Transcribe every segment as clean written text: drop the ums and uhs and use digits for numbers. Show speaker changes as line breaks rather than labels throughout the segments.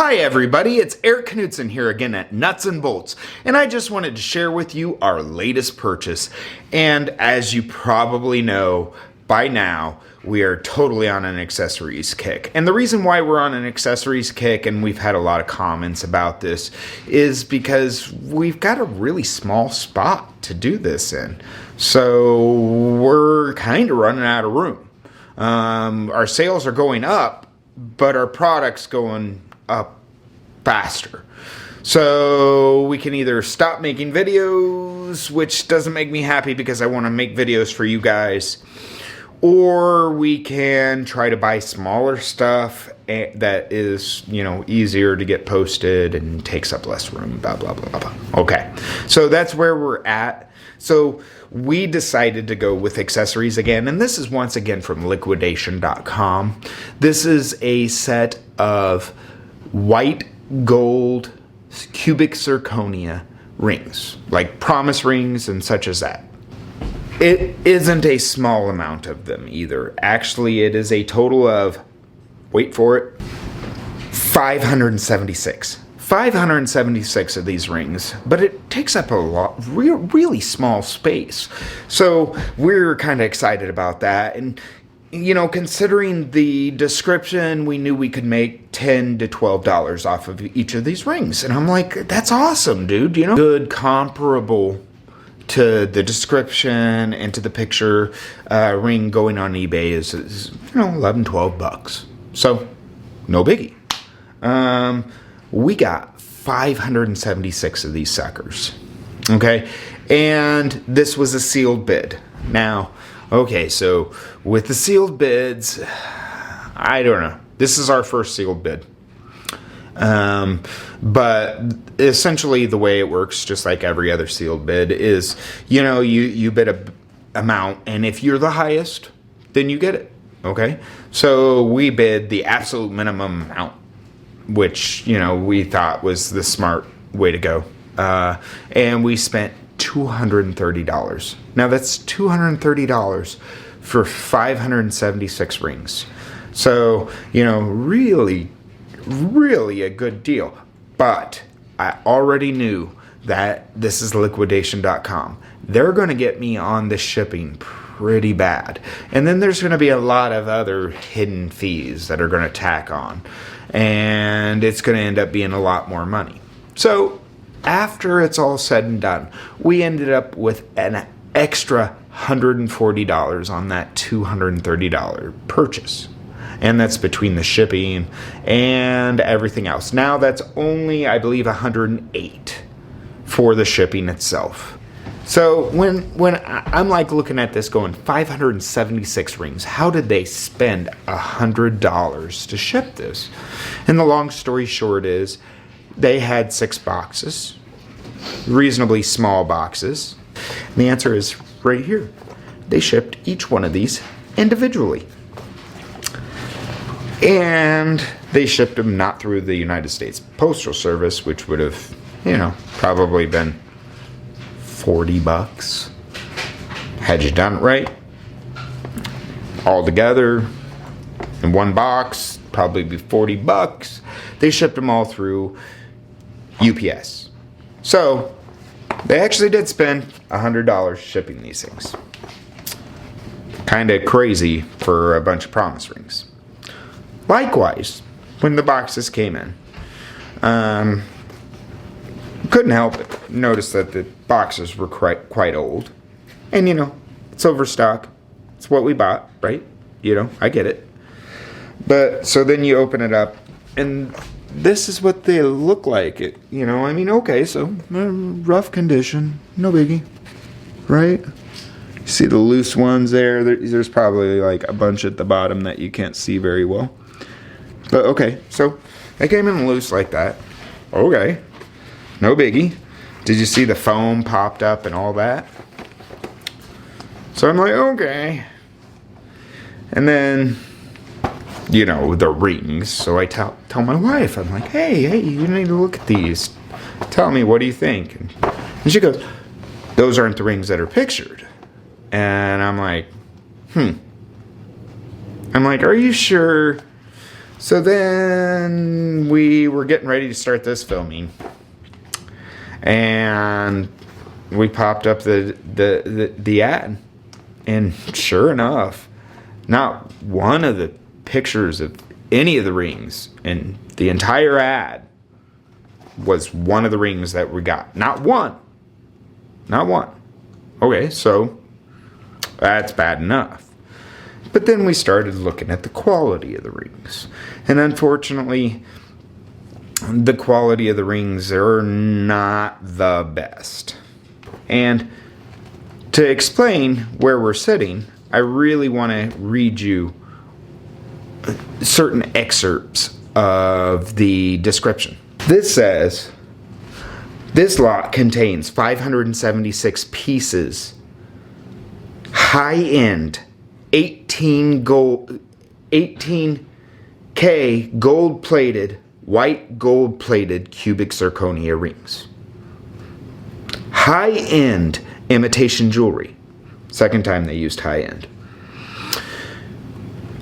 Hi everybody, it's Eric Knuts here again at Nuts and Bolts, and I just wanted to share with you our latest purchase. And as you probably know by now, we are totally on an accessories kick. And the reason why we're on an accessories kick, and we've had a lot of comments about this, is because we've got a really small spot to do this in. So we're kind of running out of room. Our sales are going up, but our product's going up faster. So we can either stop making videos, which doesn't make me happy because I want to make videos for you guys, or we can try to buy smaller stuff that is, easier to get posted and takes up less room, blah, blah, blah, blah. Okay, so that's where we're at. So we decided to go with accessories again, and this is once again from liquidation.com. This is a set of white gold cubic zirconia rings, like promise rings and such as that. It isn't a small amount of them either. Actually, it is a total of, wait for it, 576. 576 of these rings, but it takes up a really small space. So we're kind of excited about that. And considering the description, we knew we could make $10 to $12 off of each of these rings. And I'm like, that's awesome, dude. Good comparable to the description and to the picture. Ring going on eBay is $11, $12. So no biggie. We got 576 of these suckers. Okay. And this was a sealed bid. Now, okay, so with the sealed bids, I don't know. This is our first sealed bid. But essentially the way it works, just like every other sealed bid, is, you bid a amount, and if you're the highest, then you get it. Okay? So we bid the absolute minimum amount, which, we thought was the smart way to go. And we spent $230. Now that's $230 for 576 rings. So, really a good deal. But I already knew that this is liquidation.com. They're going to get me on the shipping pretty bad. And then there's going to be a lot of other hidden fees that are going to tack on. And it's going to end up being a lot more money. So after it's all said and done, we ended up with an extra $140 on that $230 purchase. And that's between the shipping and everything else. Now that's only, I believe, $108 for the shipping itself. So when I'm like looking at this going, 576 rings, how did they spend $100 to ship this? And the long story short is, they had 6 boxes, reasonably small boxes. And the answer is right here. They shipped each one of these individually. And they shipped them not through the United States Postal Service, which would have, probably been $40. Had you done it right, all together in one box, probably be $40. They shipped them all through UPS. So they actually did spend $100 shipping these things. Kind of crazy for a bunch of promise rings. Likewise, when the boxes came in, couldn't help it. Notice that the boxes were quite old. And it's overstock. It's what we bought, right? I get it. But so then you open it up, and this is what they look like. Okay, so rough condition, no biggie, right? You see the loose ones there. There's probably like a bunch at the bottom that you can't see very well. But okay, so they came in loose like that. Okay, no biggie. Did you see the foam popped up and all that? So I'm like, okay. And then the rings. So I tell my wife, I'm like, hey, you need to look at these. Tell me, what do you think? And she goes, those aren't the rings that are pictured. And I'm like, I'm like, are you sure So then we were getting ready to start this filming, and we popped up the ad, and sure enough, not one of the pictures of any of the rings in the entire ad was one of the rings that we got. Not one. Okay, so that's bad enough. But then we started looking at the quality of the rings. And unfortunately, the quality of the rings are not the best. And to explain where we're sitting, I really want to read you certain excerpts of the description. This says, this lot contains 576 pieces, high-end, 18K gold-plated, white gold-plated cubic zirconia rings. High-end imitation jewelry. Second time they used high-end.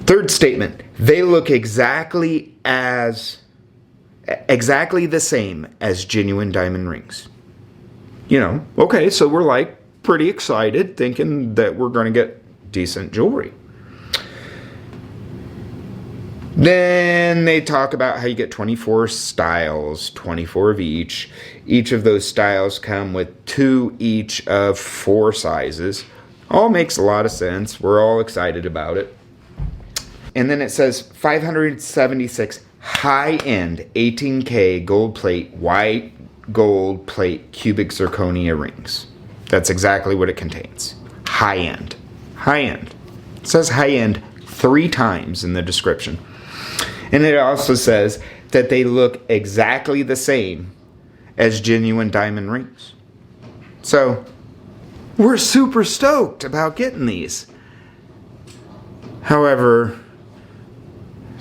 Third statement, they look exactly the same as genuine diamond rings. You know, okay, so we're like pretty excited thinking that we're going to get decent jewelry. Then they talk about how you get 24 styles, 24 of each. Each of those styles come with 2 each of 4 sizes. All makes a lot of sense. We're all excited about it. And then it says 576 high-end 18K gold plate, white gold plate cubic zirconia rings. That's exactly what it contains. High-end. High-end. It says high-end 3 times in the description. And it also says that they look exactly the same as genuine diamond rings. So, we're super stoked about getting these. However,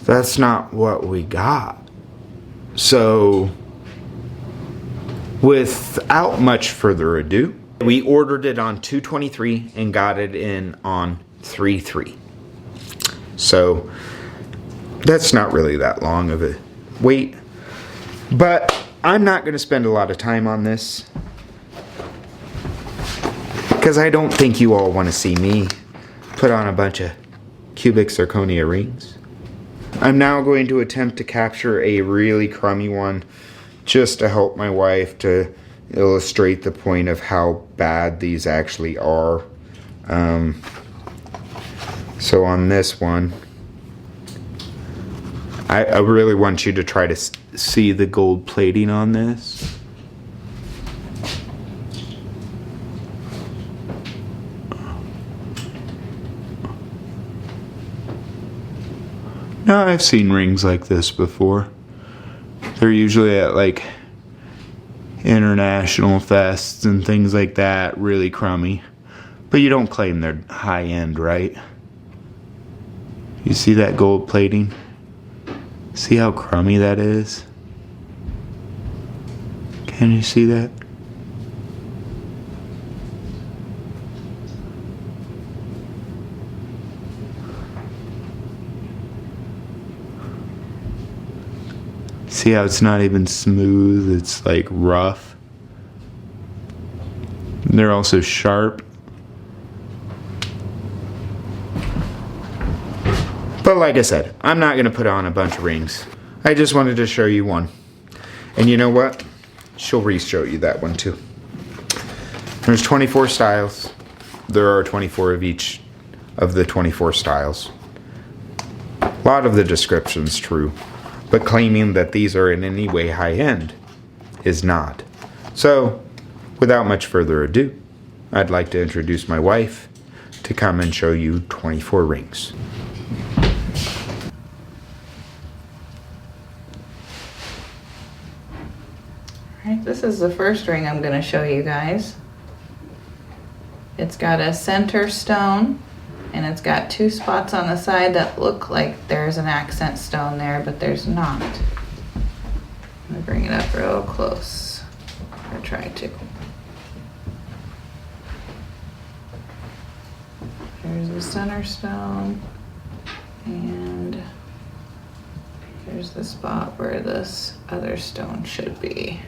that's not what we got. So, without much further ado, we ordered it on 2/23 and got it in on 3/3. So, that's not really that long of a wait. But I'm not going to spend a lot of time on this, because I don't think you all want to see me put on a bunch of cubic zirconia rings. I'm now going to attempt to capture a really crummy one just to help my wife to illustrate the point of how bad these actually are. So on this one, I really want you to try to see the gold plating on this. Now, I've seen rings like this before. They're usually at like international fests and things like that, really crummy. But you don't claim they're high end, right? You see that gold plating? See how crummy that is? Can you see that? See how it's not even smooth, it's like rough. And they're also sharp. But like I said, I'm not going to put on a bunch of rings. I just wanted to show you one. And you know what? She'll re-show you that one too. There's 24 styles. There are 24 of each of the 24 styles. A lot of the description's true, but claiming that these are in any way high-end is not. So, without much further ado, I'd like to introduce my wife to come and show you 24 rings.
Alright, this is the first ring I'm going to show you guys. It's got a center stone, and it's got 2 spots on the side that look like there's an accent stone there, but there's not. I'm going to bring it up real close, or try to. There's the center stone, and There's the spot where this other stone should be.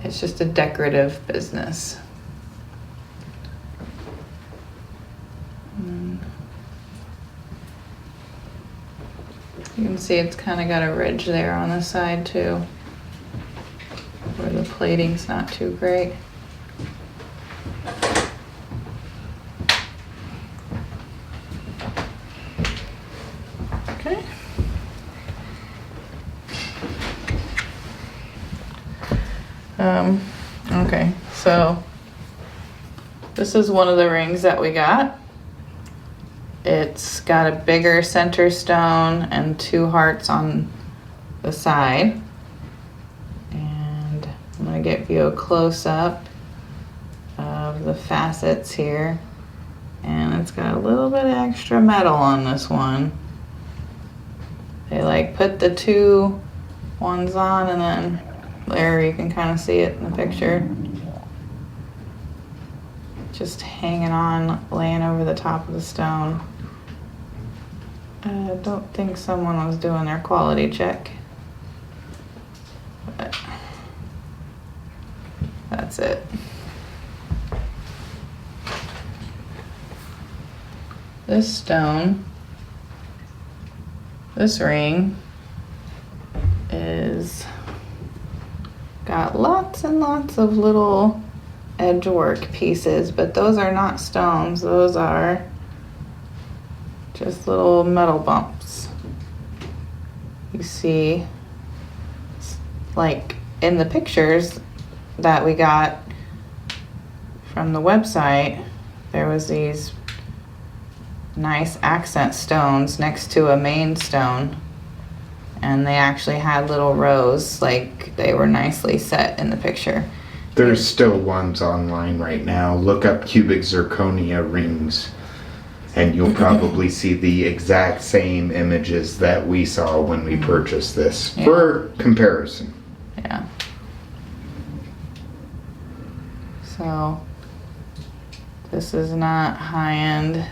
It's just a decorative business. You can see it's kind of got a ridge there on the side too, where the plating's not too great. Okay. Okay, so this is one of the rings that we got. It's got a bigger center stone and 2 hearts on the side. And I'm gonna give you a close-up of the facets here. And it's got a little bit of extra metal on this one. They like put the 2 ones on, and then there you can kind of see it in the picture. Just hanging on, laying over the top of the stone. I don't think someone was doing their quality check, but that's it. This stone, this ring, is got lots and lots of little edge work pieces, but those are not stones. Those are just little metal bumps. You see, like in the pictures that we got from the website, there was these nice accent stones next to a main stone, and they actually had little rows, like they were nicely set in the picture.
There's still ones online right now. Look up cubic zirconia rings, and you'll probably see the exact same images that we saw when we purchased this, for comparison.
Yeah. So this is not high-end,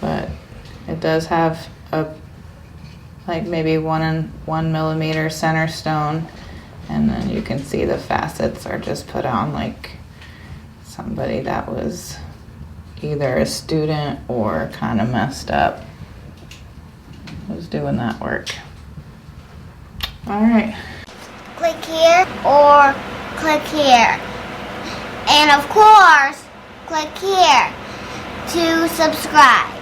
but it does have a like maybe 1 millimeter center stone, and then you can see the facets are just put on like somebody that was either a student or kind of messed up was doing that work. All right.
Click here or click here. And of course, click here to subscribe.